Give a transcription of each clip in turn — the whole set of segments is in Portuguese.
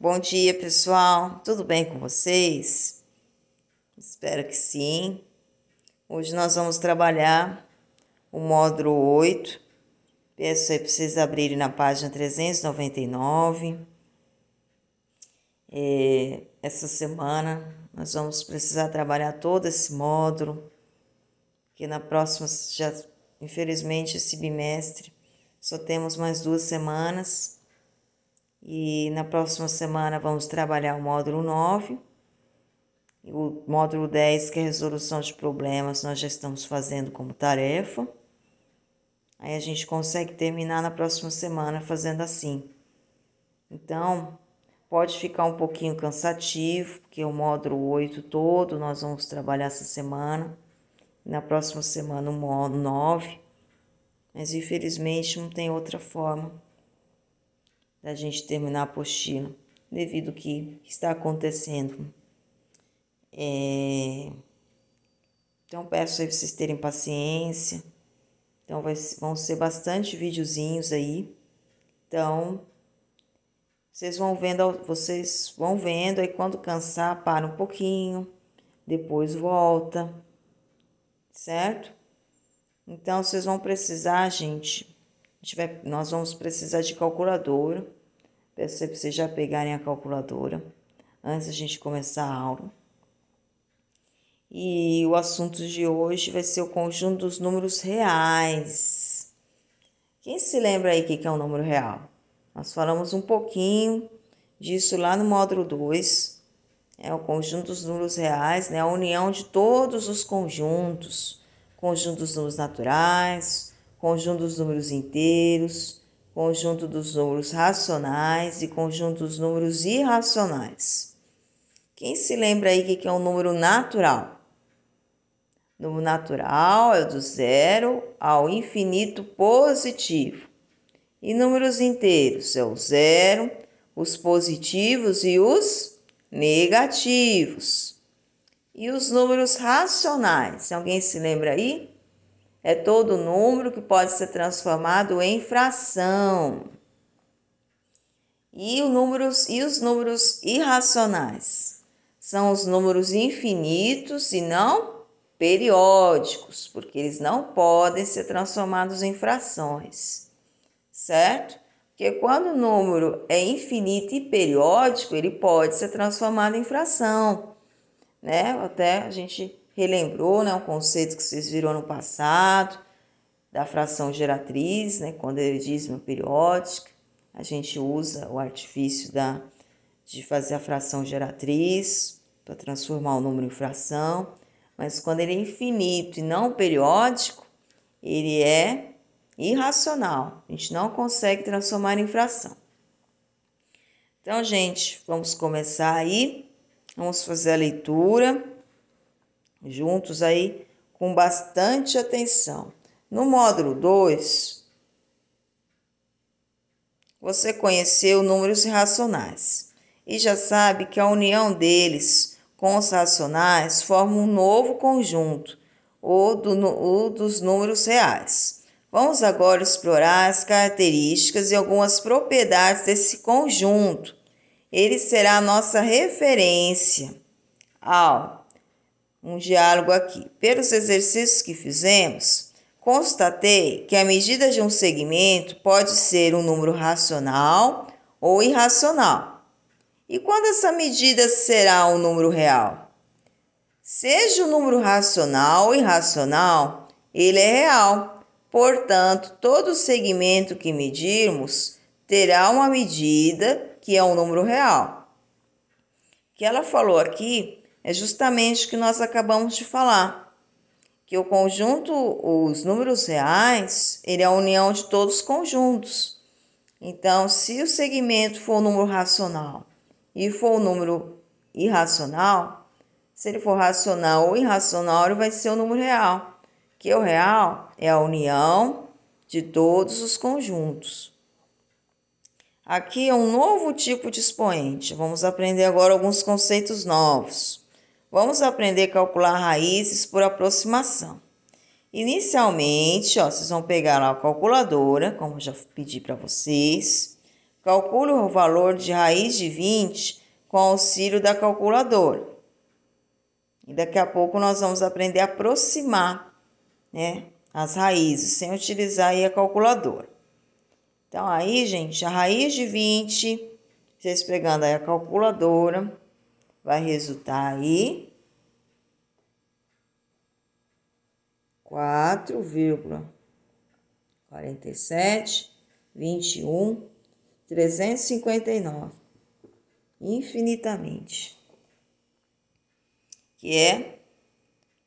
Bom dia, pessoal. Tudo bem com vocês? Espero que sim. Hoje nós vamos trabalhar o módulo 8. Peço aí para vocês abrirem na página 399. Essa semana nós vamos precisar trabalhar todo esse módulo, porque na próxima, infelizmente, esse bimestre só temos mais 2 semanas. E na próxima semana vamos trabalhar o módulo 9. E o módulo 10, que é resolução de problemas, nós já estamos fazendo como tarefa. Aí a gente consegue terminar na próxima semana fazendo assim. Então, pode ficar um pouquinho cansativo, porque o módulo 8 todo nós vamos trabalhar essa semana. Na próxima semana o módulo 9. Mas infelizmente não tem outra forma da gente terminar a apostila, devido ao que está acontecendo. Então, peço aí para vocês terem paciência. Então, vão ser bastante videozinhos aí. Então, vocês vão vendo, aí quando cansar, para um pouquinho, depois volta, certo? Então, vocês vão precisar, nós vamos precisar de calculadora. Peço para vocês já pegarem a calculadora antes da gente começar a aula. E o assunto de hoje vai ser o conjunto dos números reais. Quem se lembra aí o que é um número real? Nós falamos um pouquinho disso lá no módulo 2. É o conjunto dos números reais, né? A união de todos os conjuntos. Conjunto dos números naturais, conjunto dos números inteiros, conjunto dos números racionais e conjunto dos números irracionais. Quem se lembra aí o que é um número natural? Número natural é do 0 ao infinito positivo. E números inteiros é o 0, os positivos e os negativos. E os números racionais, alguém se lembra aí? É todo número que pode ser transformado em fração. E os números irracionais? São os números infinitos e não periódicos, porque eles não podem ser transformados em frações, certo? Porque quando o número é infinito e periódico, ele pode ser transformado em fração, né? Até a gente relembrou, né, um conceito que vocês viram no passado, da fração geratriz, né, quando é dízima periódica, a gente usa o artifício de fazer a fração geratriz para transformar o número em fração. Mas quando ele é infinito e não periódico, ele é irracional. A gente não consegue transformar em fração. Então, gente, vamos começar aí. Vamos fazer a leitura juntos aí com bastante atenção. No módulo 2, você conheceu números irracionais e já sabe que a união deles com os racionais forma um novo conjunto, o dos números reais. Vamos agora explorar as características e algumas propriedades desse conjunto. Ele será a nossa referência ao um diálogo aqui. Pelos exercícios que fizemos, constatei que a medida de um segmento pode ser um número racional ou irracional. E quando essa medida será um número real? Seja o número racional ou irracional, ele é real. Portanto, todo segmento que medirmos terá uma medida que é um número real. O que ela falou aqui é justamente o que nós acabamos de falar, que o conjunto, os números reais, ele é a união de todos os conjuntos. Então, se o segmento for um número racional e for um número irracional, se ele for racional ou irracional, ele vai ser um número real, que o real é a união de todos os conjuntos. Aqui é um novo tipo de expoente. Vamos aprender agora alguns conceitos novos. Vamos aprender a calcular raízes por aproximação. Inicialmente, vocês vão pegar lá a calculadora, como eu já pedi para vocês. Calcule o valor de raiz de 20 com auxílio da calculadora. E daqui a pouco nós vamos aprender a aproximar, né, as raízes, sem utilizar aí a calculadora. Então, aí, gente, a raiz de 20, vocês pegando aí a calculadora, vai resultar aí 4,4721,359, infinitamente, que é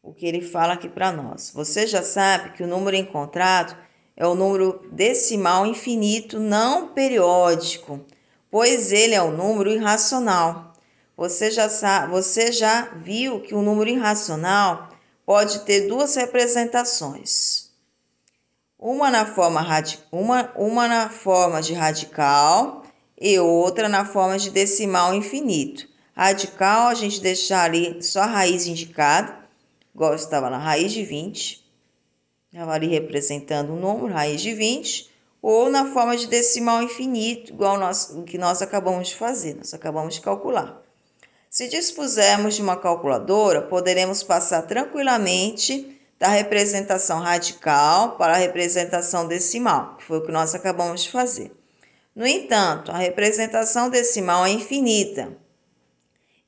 o que ele fala aqui para nós. Você já sabe que o número encontrado é o número decimal infinito não periódico, pois ele é um número irracional. Você já viu que o número irracional pode ter duas representações. Uma na forma de radical e outra na forma de decimal infinito. Radical, a gente deixar ali só a raiz indicada, igual estava na raiz de 20, estava ali representando um número, raiz de 20, ou na forma de decimal infinito, igual o que nós acabamos de fazer, nós acabamos de calcular. Se dispusermos de uma calculadora, poderemos passar tranquilamente da representação radical para a representação decimal, que foi o que nós acabamos de fazer. No entanto, a representação decimal é infinita,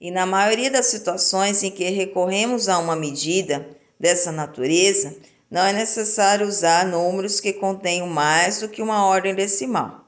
e na maioria das situações em que recorremos a uma medida dessa natureza, não é necessário usar números que contenham mais do que uma ordem decimal.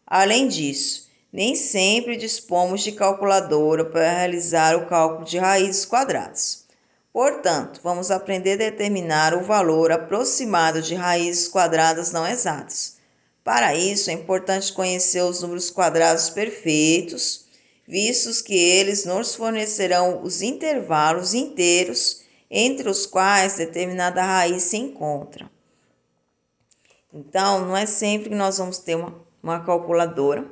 Além disso, nem sempre dispomos de calculadora para realizar o cálculo de raízes quadradas. Portanto, vamos aprender a determinar o valor aproximado de raízes quadradas não exatas. Para isso, é importante conhecer os números quadrados perfeitos, vistos que eles nos fornecerão os intervalos inteiros entre os quais determinada raiz se encontra. Então, não é sempre que nós vamos ter uma calculadora,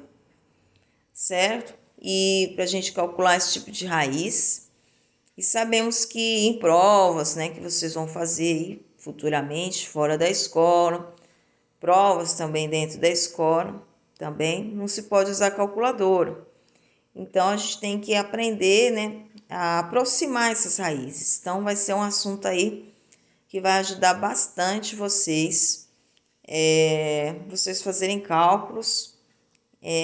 certo? E para a gente calcular esse tipo de raiz. E sabemos que em provas, né, que vocês vão fazer aí futuramente fora da escola, provas também dentro da escola, também não se pode usar calculadora. Então, a gente tem que aprender, né, a aproximar essas raízes. Então, vai ser um assunto aí que vai ajudar bastante vocês, vocês fazerem cálculos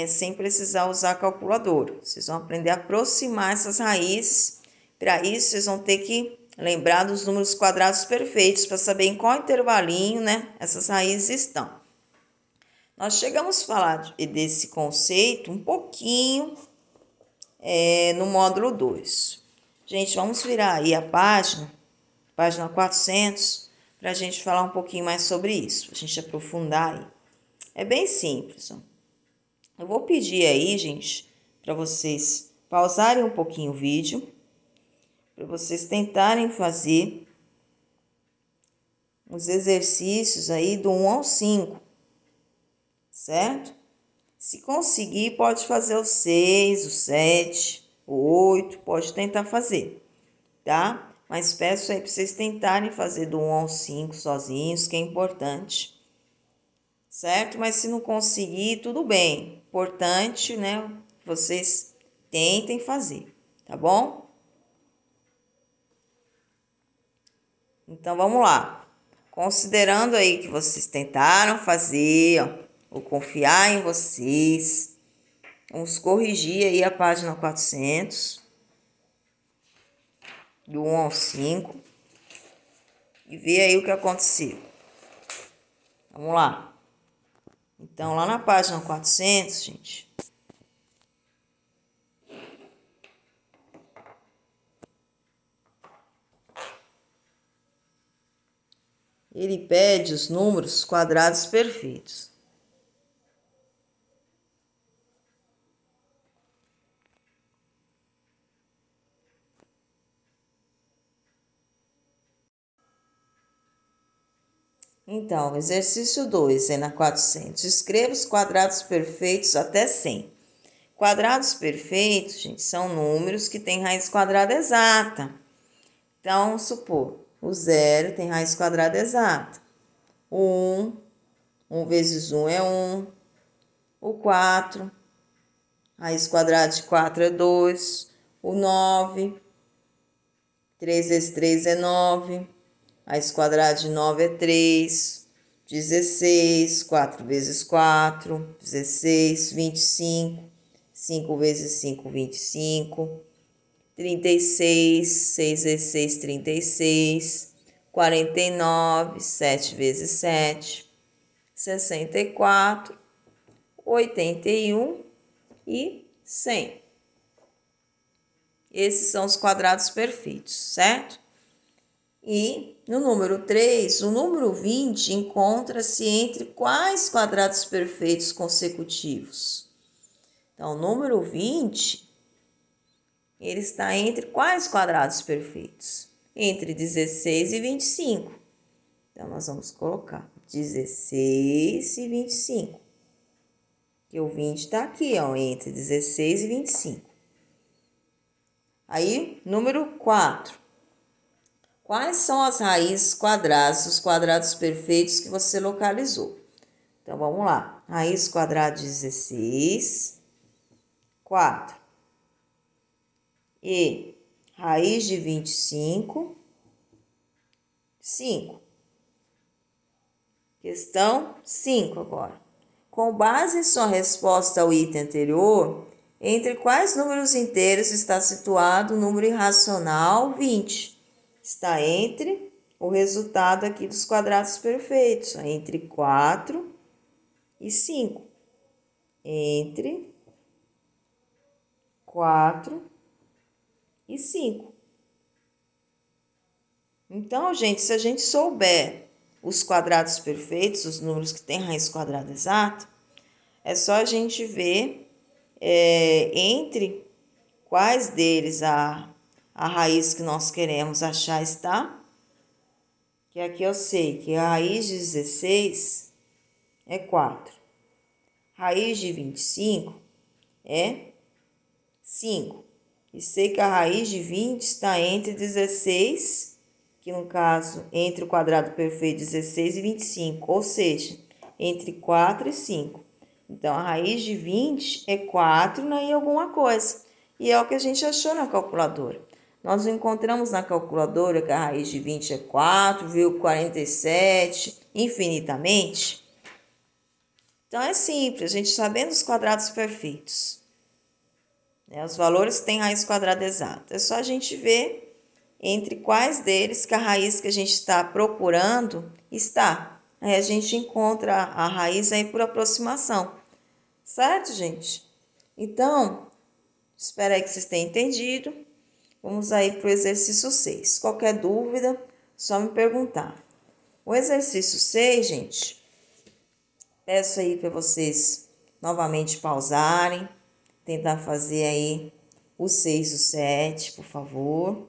sem precisar usar calculadora. Vocês vão aprender a aproximar essas raízes. Para isso, vocês vão ter que lembrar dos números quadrados perfeitos para saber em qual intervalinho, né, essas raízes estão. Nós chegamos a falar desse conceito um pouquinho no módulo 2. Gente, vamos virar aí a página 400, para a gente falar um pouquinho mais sobre isso, para a gente aprofundar aí. É bem simples, ó. Eu vou pedir aí, gente, para vocês pausarem um pouquinho o vídeo, para vocês tentarem fazer os exercícios aí do 1 ao 5, certo? Se conseguir, pode fazer o 6, o 7, o 8, pode tentar fazer, tá? Mas peço aí para vocês tentarem fazer do 1 ao 5 sozinhos, que é importante, certo? Mas se não conseguir, tudo bem. Importante, né? Vocês tentem fazer, tá bom? Então, vamos lá. Considerando aí que vocês tentaram fazer, ó, vou confiar em vocês. Vamos corrigir aí a página 400, do 1 ao 5, e ver aí o que aconteceu. Vamos lá. Então, lá na página 400, gente, ele pede os números quadrados perfeitos. Então, exercício 2 é na 400. Escreva os quadrados perfeitos até 100. Quadrados perfeitos, gente, são números que têm raiz quadrada exata. Então, vamos supor, o 0 tem raiz quadrada exata. O 1 vezes 1 é 1. O 4 Raiz quadrada de 4 é 2. O 9, 3 vezes 3 é 9. Raiz quadrada de 9 é 3. 16, 4 vezes 4, 16, 25. 5 vezes 5, 25. 36, 6 vezes 6, 36. 49, 7 vezes 7. 64, 81 e 100. Esses são os quadrados perfeitos, certo? E no número 3, o número 20 encontra-se entre quais quadrados perfeitos consecutivos? Então, o número 20, ele está entre quais quadrados perfeitos? Entre 16 e 25. Então, nós vamos colocar 16 e 25. Que o 20 está aqui, ó, entre 16 e 25. Aí, número 4. Quais são as raízes quadradas dos quadrados perfeitos que você localizou? Então, vamos lá. Raiz quadrada de 16, 4. E raiz de 25, 5. Questão 5 agora. Com base em sua resposta ao item anterior, entre quais números inteiros está situado o número irracional 20? Está entre o resultado aqui dos quadrados perfeitos, entre 4 e 5. Entre 4 e 5. Então, gente, se a gente souber os quadrados perfeitos, os números que têm raiz quadrada exata, é só a gente ver entre quais deles a raiz que nós queremos achar está. Que aqui eu sei que a raiz de 16 é 4. Raiz de 25 é 5. E sei que a raiz de 20 está entre 16, que no caso, entre o quadrado perfeito 16 e 25, ou seja, entre 4 e 5. Então, a raiz de 20 é 4 e alguma coisa. E é o que a gente achou na calculadora. Nós encontramos na calculadora que a raiz de 20 é 4,47, infinitamente. Então, é simples, a gente sabendo os quadrados perfeitos, né? Os valores têm raiz quadrada exata. É só a gente ver entre quais deles que a raiz que a gente está procurando está. Aí a gente encontra a raiz aí por aproximação. Certo, gente? Então, espero aí que vocês tenham entendido. Vamos aí para o exercício 6. Qualquer dúvida, só me perguntar. O exercício 6, gente, peço aí para vocês novamente pausarem, tentar fazer aí o 6 e o 7, por favor.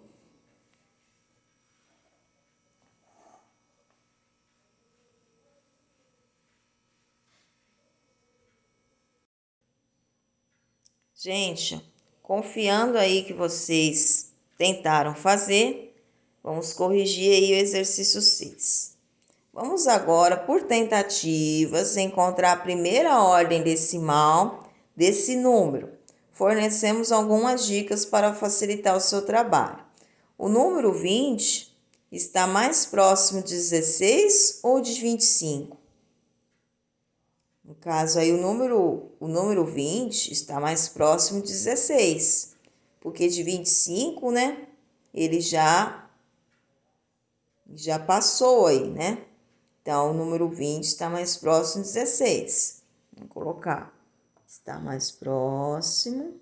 Gente, confiando aí que vocês tentaram fazer, vamos corrigir aí o exercício 6. Vamos agora, por tentativas, encontrar a primeira ordem decimal desse número. Fornecemos algumas dicas para facilitar o seu trabalho. O número 20 está mais próximo de 16 ou de 25? No caso aí, o número 20 está mais próximo de 16, porque de 25, né, ele já passou aí, né? Então, o número 20 está mais próximo de 16. Vamos colocar. Está mais próximo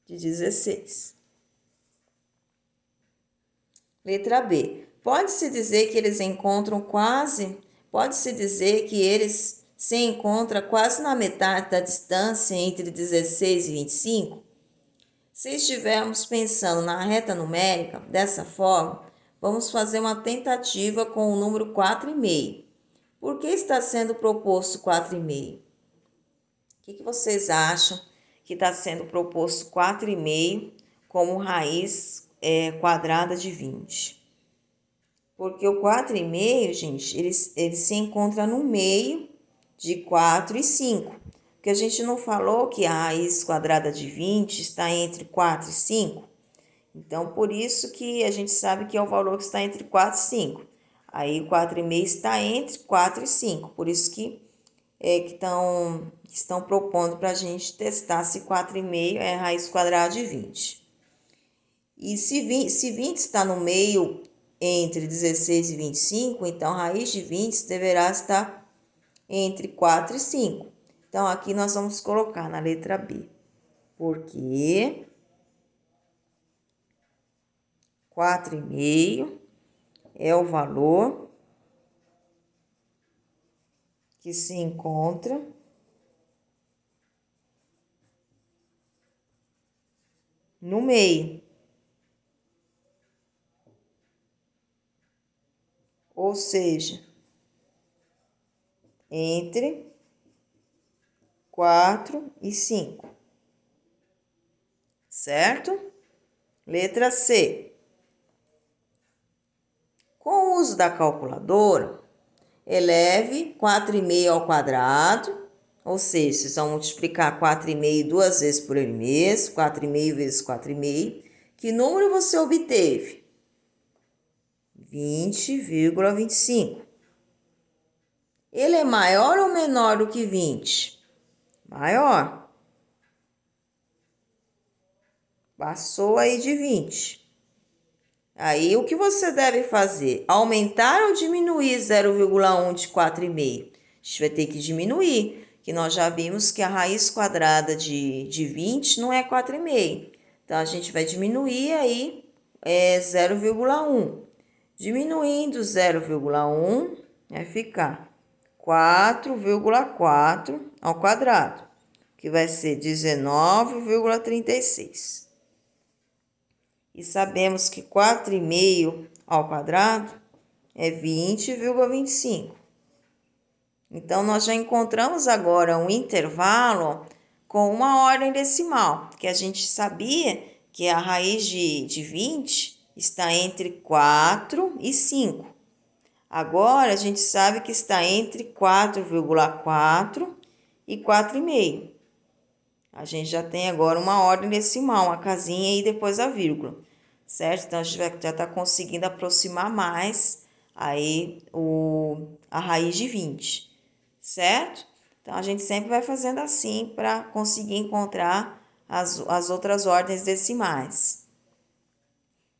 de 16. Letra B. Pode-se dizer que eles encontram quase... Pode-se dizer que eles se encontram quase na metade da distância entre 16 e 25? Se estivermos pensando na reta numérica dessa forma, vamos fazer uma tentativa com o número 4,5. Por que está sendo proposto 4,5? O que vocês acham que está sendo proposto 4,5 como raiz quadrada de 20? Porque o 4,5, gente, ele se encontra no meio de 4 e 5. Porque a gente não falou que a raiz quadrada de 20 está entre 4 e 5? Então, por isso que a gente sabe que é o valor que está entre 4 e 5. Aí, o 4,5 está entre 4 e 5. Por isso que estão propondo para a gente testar se 4,5 é a raiz quadrada de 20. E se 20 está no meio entre 16 e 25, então a raiz de 20 deverá estar entre 4 e 5. Então, aqui nós vamos colocar na letra B. Porque 4,5 é o valor que se encontra no meio. Ou seja, entre 4 e 5. Certo? Letra C. Com o uso da calculadora, eleve 4,5 ao quadrado, ou seja, vocês vão multiplicar 4,5 duas vezes por ele mesmo, 4,5 vezes 4,5. Que número você obteve? 20,25. Ele é maior ou menor do que 20? Maior. Passou aí de 20. Aí, o que você deve fazer? Aumentar ou diminuir 0,1 de 4,5? A gente vai ter que diminuir, que nós já vimos que a raiz quadrada de 20 não é 4,5. Então, a gente vai diminuir aí 0,1. Diminuindo 0,1, vai ficar 4,4 ao quadrado, que vai ser 19,36. E sabemos que 4,5 ao quadrado é 20,25. Então, nós já encontramos agora um intervalo com uma ordem decimal, que a gente sabia que a raiz de 20 está entre 4 e 5. Agora, a gente sabe que está entre 4,4 e 4,5. A gente já tem agora uma ordem decimal, uma casinha e depois a vírgula, certo? Então, a gente já está conseguindo aproximar mais aí a raiz de 20, certo? Então, a gente sempre vai fazendo assim para conseguir encontrar as outras ordens decimais.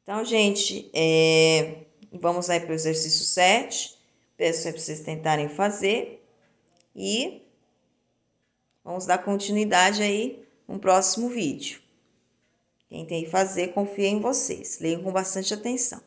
Então, gente, vamos aí para o exercício 7. Peço para vocês tentarem fazer e vamos dar continuidade aí no próximo vídeo. Tentem fazer, confio em vocês. Leiam com bastante atenção.